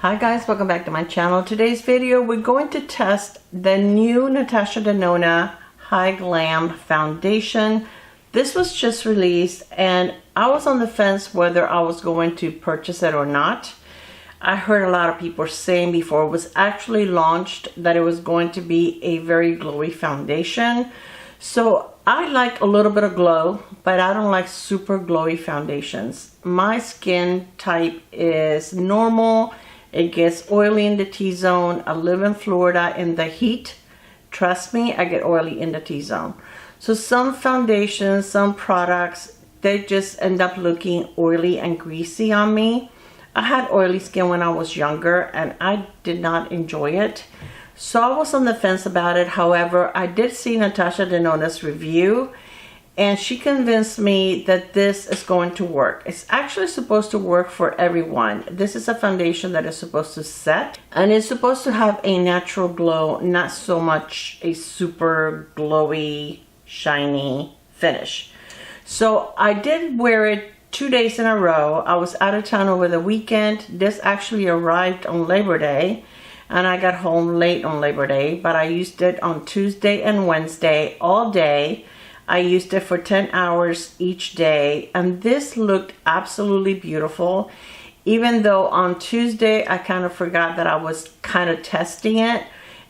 Hi guys, welcome back to my channel. Today's video we're going to test the new Natasha Denona High-Glam foundation. This was just released and I was on the fence whether I was going to purchase it or not. I heard a lot of people saying before it was actually launched that it was going to be a very glowy foundation. So I like a little bit of glow, but I don't like super glowy foundations. My skin type is normal. It gets oily in the T-zone. I live in Florida in the heat. Trust me, I get oily in the T-zone. So some foundations, some products, they just end up looking oily and greasy on me. I had oily skin when I was younger and I did not enjoy it. So I was on the fence about it. However, I did see Natasha Denona's review and she convinced me that this is going to work. It's actually supposed to work for everyone. This is a foundation that is supposed to set and it's supposed to have a natural glow, not so much a super glowy, shiny finish. So I did wear it 2 days in a row. I was out of town over the weekend. This actually arrived on Labor Day and I got home late on Labor Day, but I used it on Tuesday and Wednesday all day. I used it for 10 hours each day and this looked absolutely beautiful. Even though on Tuesday I kind of forgot that I was kind of testing it,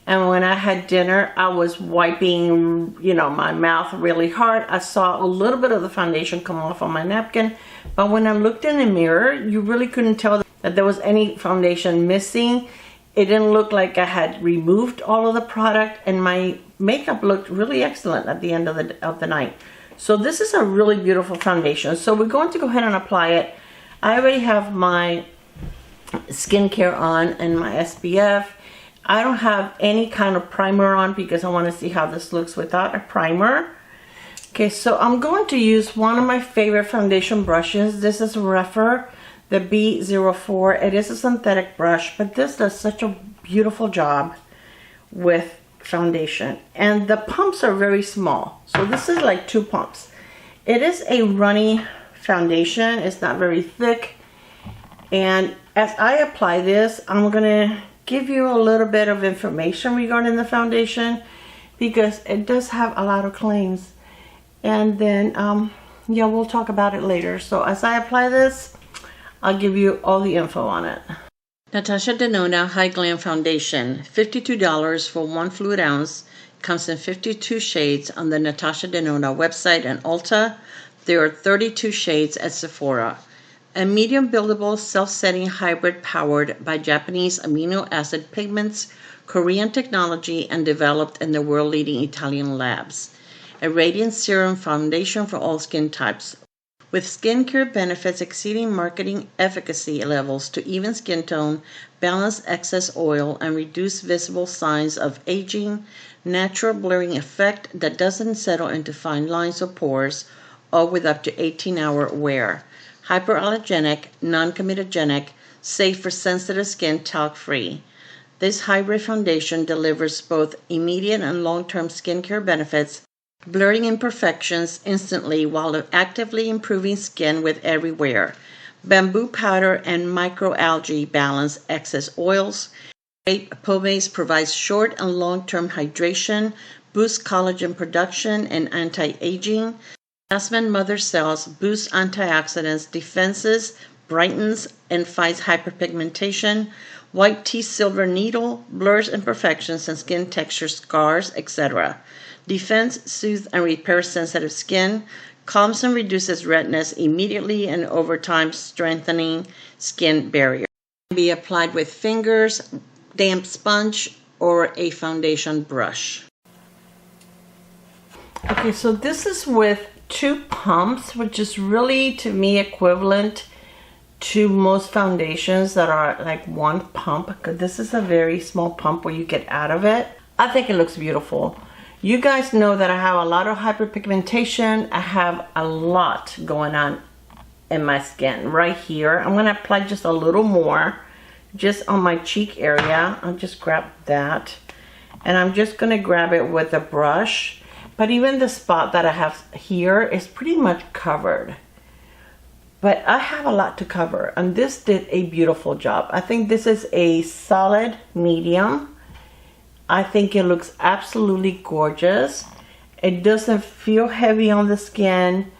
and when I had dinner I was wiping, my mouth really hard. I saw a little bit of the foundation come off on my napkin, but when I looked in the mirror you really couldn't tell that there was any foundation missing. It didn't look like I had removed all of the product, and my makeup looked really excellent at the end of the night. So this is a really beautiful foundation. So we're going to go ahead and apply it. I already have my skincare on and my SPF. I don't have any kind of primer on because I want to see how this looks without a primer. Okay, so I'm going to use one of my favorite foundation brushes. This is REPHR, the B04. It is a synthetic brush, but this does such a beautiful job with foundation. And the pumps are very small. So this is like 2 pumps. It is a runny foundation. It's not very thick. And as I apply this, I'm going to give you a little bit of information regarding the foundation because it does have a lot of claims. And then, yeah, we'll talk about it later. So as I apply this, I'll give you all the info on it. Natasha Denona High-Glam Foundation, $52 for 1 fluid ounce. Comes in 52 shades on the Natasha Denona website and Ulta. There are 32 shades at Sephora. A medium buildable self-setting hybrid powered by Japanese amino acid pigments, Korean technology, and developed in the world-leading Italian labs. A radiant serum foundation for all skin types, with skincare benefits exceeding marketing efficacy levels to even skin tone, balance excess oil, and reduce visible signs of aging, natural blurring effect that doesn't settle into fine lines or pores, all with up to 18-hour wear. Hyperallergenic, non-comedogenic, safe for sensitive skin, talc-free. This hybrid foundation delivers both immediate and long-term skincare benefits, blurring imperfections instantly while actively improving skin with every wear. Bamboo powder and microalgae balance excess oils. Grape pomades provides short and long-term hydration, boosts collagen production and anti-aging. Jasmine mother cells boosts antioxidants, defenses, brightens, and fights hyperpigmentation. White tea silver needle blurs imperfections and skin texture scars, etc. Defends, soothes, and repairs sensitive skin. Calms and reduces redness immediately and over time, strengthening skin barrier. It can be applied with fingers, damp sponge, or a foundation brush. Okay, so this is with 2 pumps, which is really, to me, equivalent to most foundations that are like 1 pump. Because this is a very small pump where you get out of it. I think it looks beautiful. You guys know that I have a lot of hyperpigmentation. I have a lot going on in my skin right here. I'm going to apply just a little more just on my cheek area. I'll just grab that and I'm just going to grab it with a brush. But even the spot that I have here is pretty much covered. but I have a lot to cover, and this did a beautiful job. I think this is a solid medium. I think it looks absolutely gorgeous. It doesn't feel heavy on the skin.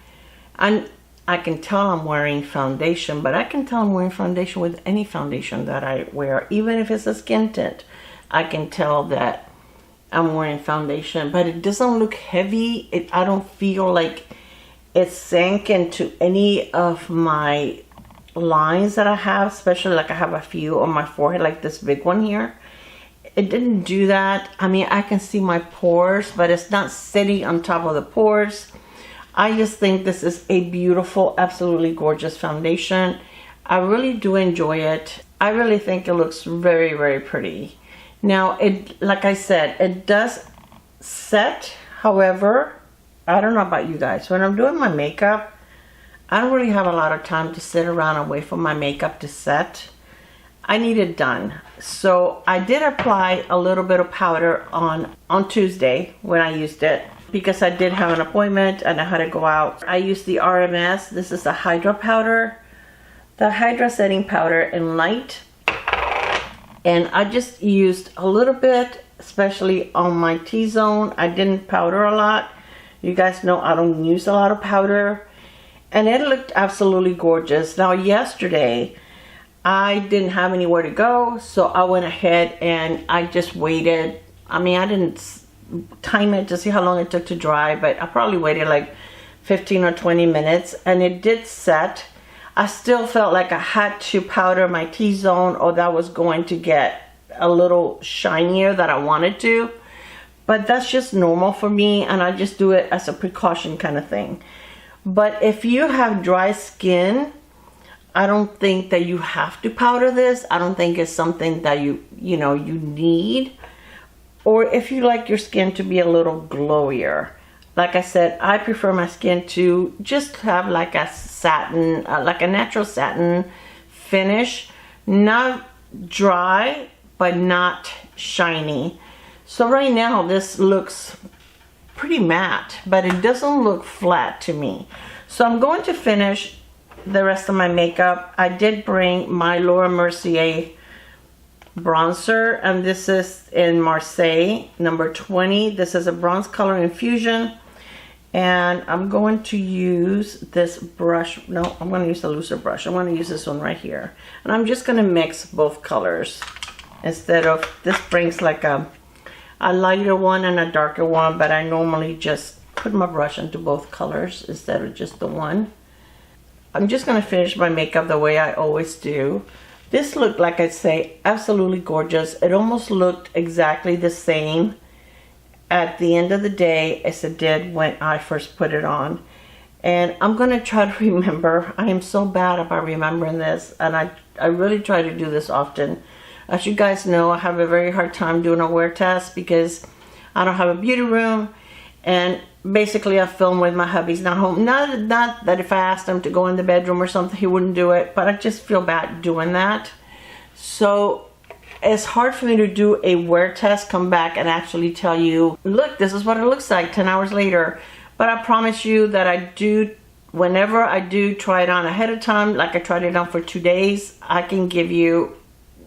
And I can tell I'm wearing foundation, but I can tell I'm wearing foundation with any foundation that I wear, even if it's a skin tint. I can tell that I'm wearing foundation, but it doesn't look heavy. I don't feel like it sank into any of my lines that I have, especially like I have a few on my forehead, like this big one here. It didn't do that. I mean, I can see my pores, but it's not sitting on top of the pores. I just think this is a beautiful, absolutely gorgeous foundation. I really do enjoy it. I really think it looks very, very pretty. Now, like I said, it does set. However, I don't know about you guys. When I'm doing my makeup, I don't really have a lot of time to sit around and wait for my makeup to set. I need it done. So I did apply a little bit of powder on Tuesday when I used it, because I did have an appointment and I had to go out. I used the RMS. This is the Hydra powder, the Hydra setting powder in light. And I just used a little bit, especially on my T-zone. I didn't powder a lot. You guys know I don't use a lot of powder. And it looked absolutely gorgeous. Now yesterday, I didn't have anywhere to go, so I went ahead and I just waited. I mean, I didn't time it to see how long it took to dry, but I probably waited like 15 or 20 minutes, and it did set. I still felt like I had to powder my T-zone, or that was going to get a little shinier than I wanted to, but that's just normal for me, and I just do it as a precaution kind of thing. But if you have dry skin, I don't think that you have to powder this. I don't think it's something that you need. Or if you like your skin to be a little glowier. Like I said, I prefer my skin to just have like a satin, like a natural satin finish. Not dry, but not shiny. So right now this looks pretty matte, but it doesn't look flat to me. So I'm going to finish the rest of my makeup. I did bring my Laura Mercier bronzer, and this is in Marseille number 20. This is a bronze color infusion, and I'm going to use this brush. No, I'm going to use a looser brush. I'm going to use this one right here, and I'm just going to mix both colors instead of, this brings like a lighter one and a darker one, but I normally just put my brush into both colors instead of just the one. I'm just going to finish my makeup the way I always do. This looked, like I say, absolutely gorgeous. It almost looked exactly the same at the end of the day as it did when I first put it on. And I'm going to try to remember. I am so bad about remembering this, and I really try to do this often. As you guys know, I have a very hard time doing a wear test because I don't have a beauty room, and basically I film with my hubby's not home. Not that if I asked him to go in the bedroom or something, he wouldn't do it, but I just feel bad doing that. So it's hard for me to do a wear test, come back and actually tell you, look, this is what it looks like 10 hours later. But I promise you that I do, whenever I do try it on ahead of time, like I tried it on for 2 days, I can give you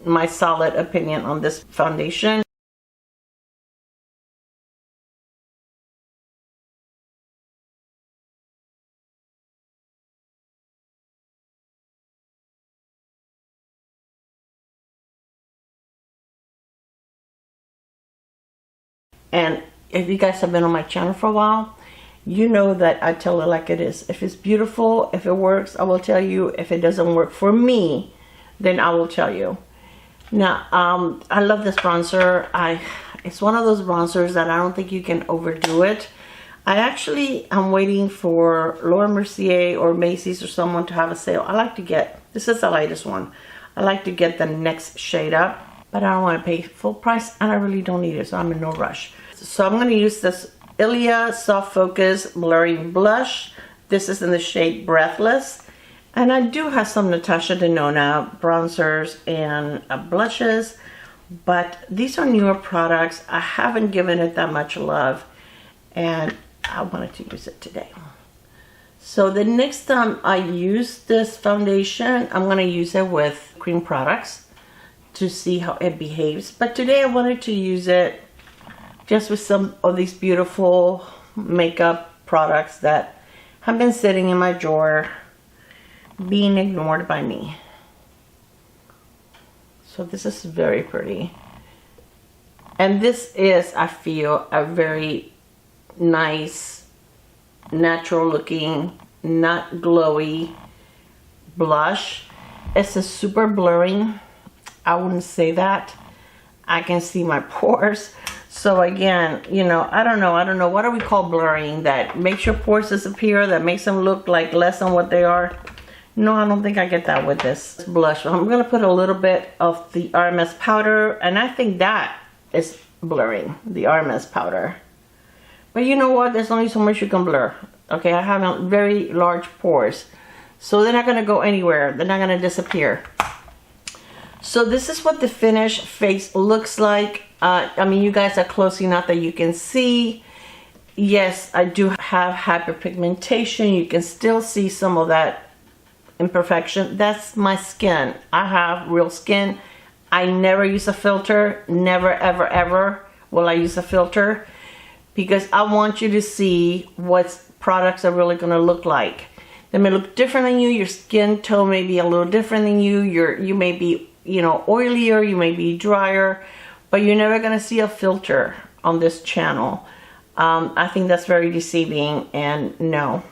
my solid opinion on this foundation. And if you guys have been on my channel for a while, you know that I tell it like it is. If it's beautiful, if it works, I will tell you. If it doesn't work for me, then I will tell you. Now, I love this bronzer. It's one of those bronzers that I don't think you can overdo it. I'm waiting for Laura Mercier or Macy's or someone to have a sale. I like to get, this is the lightest one. I like to get the next shade up, but I don't want to pay full price, and I really don't need it, so I'm in no rush. So I'm going to use this Ilia Soft Focus Blurring Blush. This is in the shade Breathless. And I do have some Natasha Denona bronzers and blushes, but these are newer products. I haven't given it that much love, and I wanted to use it today. So the next time I use this foundation, I'm going to use it with cream products to see how it behaves. But today I wanted to use it just with some of these beautiful makeup products that have been sitting in my drawer, being ignored by me. So this is very pretty. And this is, I feel, a very nice, natural looking, not glowy blush. It's a super blurring. I wouldn't say that. I can see my pores. So again, you know, I don't know. What do we call blurring? That makes your pores disappear, that makes them look like less than what they are. No, I don't think I get that with this blush. I'm going to put a little bit of the RMS powder, and I think that is blurring, the RMS powder. But you know what? There's only so much you can blur. Okay, I have very large pores, so they're not going to go anywhere. They're not going to disappear. So this is what the finished face looks like. I mean, you guys are close enough that you can see. Yes, I do have hyperpigmentation. You can still see some of that imperfection. That's my skin. I have real skin. I never use a filter. Never, ever, ever will I use a filter, because I want you to see what products are really going to look like. They may look different than you. Your skin tone may be a little different than you. You may be, you know, oilier. You may be drier, but you're never going to see a filter on this channel. I think that's very deceiving, and no.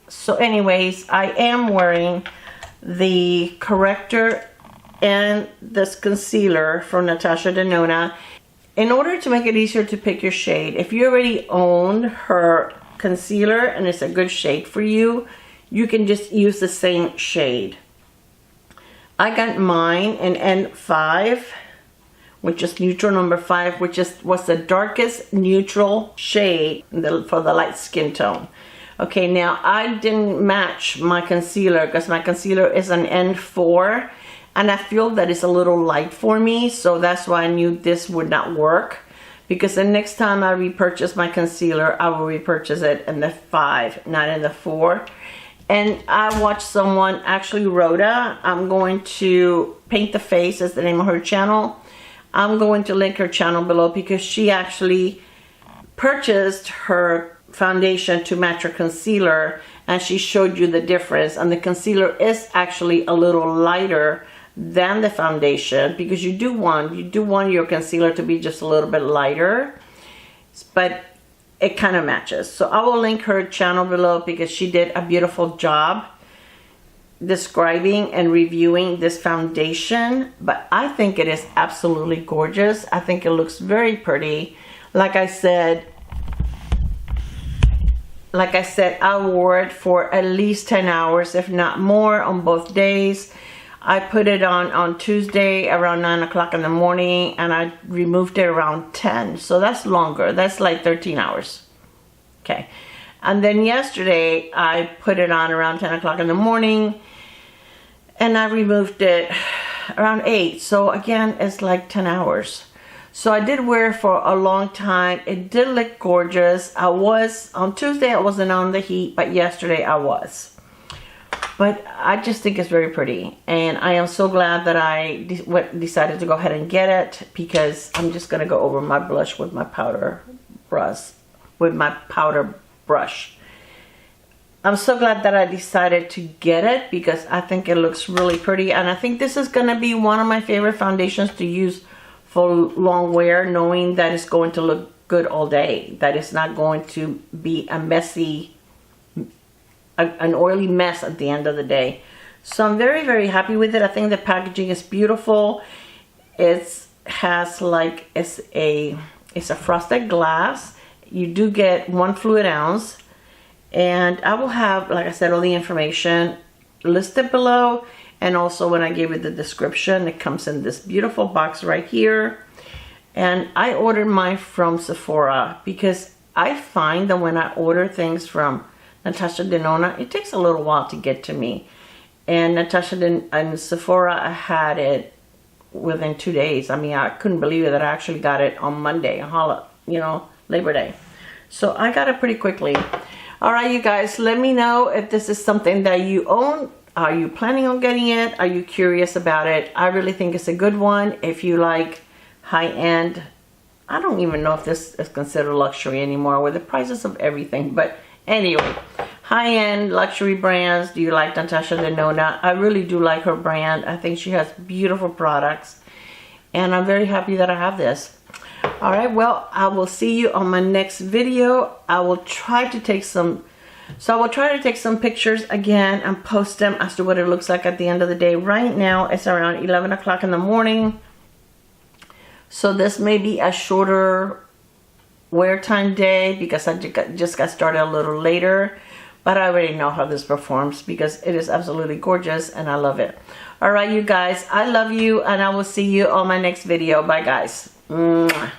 So anyways, I am wearing the corrector and this concealer from Natasha Denona. In order to make it easier to pick your shade, if you already own her concealer and it's a good shade for you, you can just use the same shade. I got mine in N5, which is neutral number 5, which was the darkest neutral shade for the light skin tone. Okay, now I didn't match my concealer because my concealer is an N4, and I feel that it's a little light for me, so that's why I knew this would not work. Because the next time I repurchase my concealer, I will repurchase it in the 5, not in the 4. And I watched someone, actually Rhoda, I'm going to Paint the Face is the name of her channel. I'm going to link her channel below, because she actually purchased her foundation to match her concealer, and she showed you the difference. And the concealer is actually a little lighter than the foundation, because you do want your concealer to be just a little bit lighter, but it kind of matches. So I will link her channel below, because she did a beautiful job describing and reviewing this foundation. But I think it is absolutely gorgeous. I think it looks very pretty. Like I said, I wore it for at least 10 hours, if not more, on both days. I put it on Tuesday around 9 o'clock in the morning, and I removed it around 10. So that's longer. That's like 13 hours. Okay. And then yesterday, I put it on around 10 o'clock in the morning, and I removed it around 8. So again, it's like 10 hours. So I did wear it for a long time. It did look gorgeous. On Tuesday, I wasn't on the heat, but yesterday I was. But I just think it's very pretty. And I am so glad that I decided to go ahead and get it, because I'm just going to go over my blush with my powder brush. I'm so glad that I decided to get it, because I think it looks really pretty. And I think this is going to be one of my favorite foundations to use for long wear, knowing that it's going to look good all day, that it's not going to be a messy, an oily mess at the end of the day. So I'm very, very happy with it. I think the packaging is beautiful. It's a frosted glass. You do get 1 fluid ounce, and I will have, like I said, all the information listed below. And also when I gave it the description, it comes in this beautiful box right here. And I ordered mine from Sephora, because I find that when I order things from Natasha Denona, it takes a little while to get to me. And and Sephora, I had it within 2 days. I mean, I couldn't believe it that I actually got it on Monday, Labor Day. So I got it pretty quickly. All right, you guys, let me know if this is something that you own. Are you planning on getting it? Are you curious about it? I really think it's a good one. If you like high-end, I don't even know if this is considered luxury anymore with the prices of everything. But anyway, high-end luxury brands. Do you like Natasha Denona? I really do like her brand. I think she has beautiful products. And I'm very happy that I have this. All right, well, I will see you on my next video. I will try to take some pictures again and post them as to what it looks like at the end of the day. Right now, it's around 11 o'clock in the morning. So this may be a shorter wear time day because I just got started a little later. But I already know how this performs because it is absolutely gorgeous and I love it. All right, you guys, I love you and I will see you on my next video. Bye, guys. Mwah.